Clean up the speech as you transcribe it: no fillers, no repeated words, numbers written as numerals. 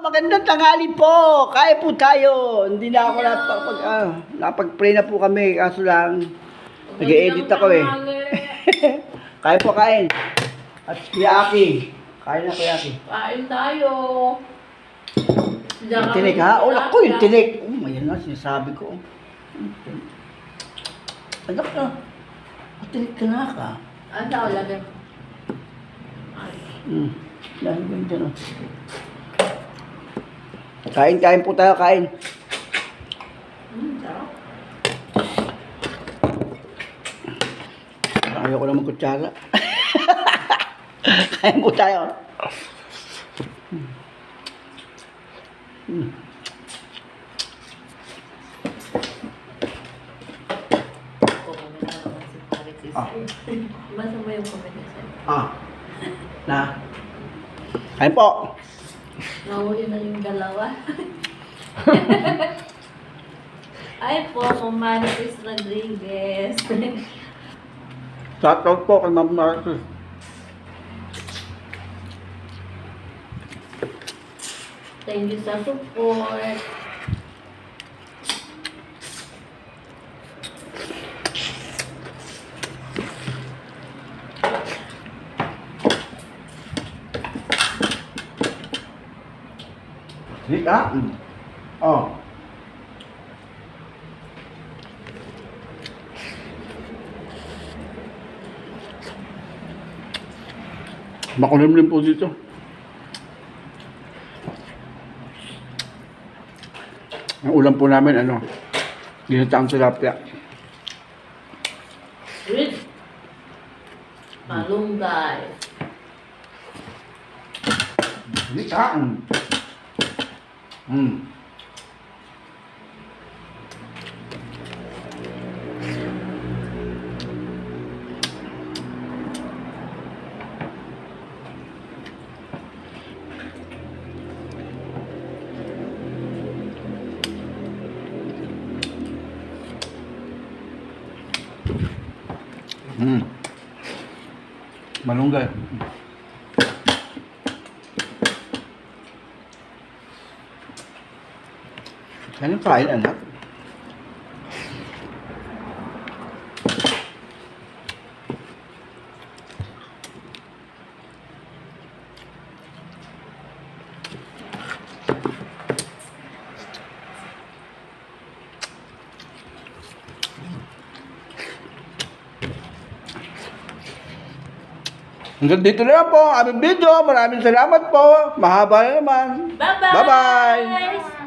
Magandang tanghali po. Kaya po tayo. Hindi na ako napag-pray na po kami. Kaso lang, nag-edit ako eh. Kaya po kain. At Kuya Aki. Kain na Kuya Aki. Kain tayo. Yung tinik ha? Ulak ko yung tinik. Ayan na, sinasabi ko. Anak na. Tinik ka na ka. Ano sa ulagay? Dahil ganito na. Kain po tayo, kain. Sarap. Ayaw ko naman kutsara. Kain po tayo. Masama yung comment niya sa'yo. Na. Kain po. Nahuli na yung dalawa. Ay po, Marites Rodriguez. Shoutout po kay Ma'am Marcos. Thank you sa support. Hindi ka? Oh. Makulimlim po dito. Ang ulam po namin, ginataang tilapia. With malunggay. Hindi ka? Malunggay. Saan yung kain, anak? Hanggang dito na lang po ang aming video. Maraming salamat po. Mahaba na naman. Bye-bye! Bye-bye!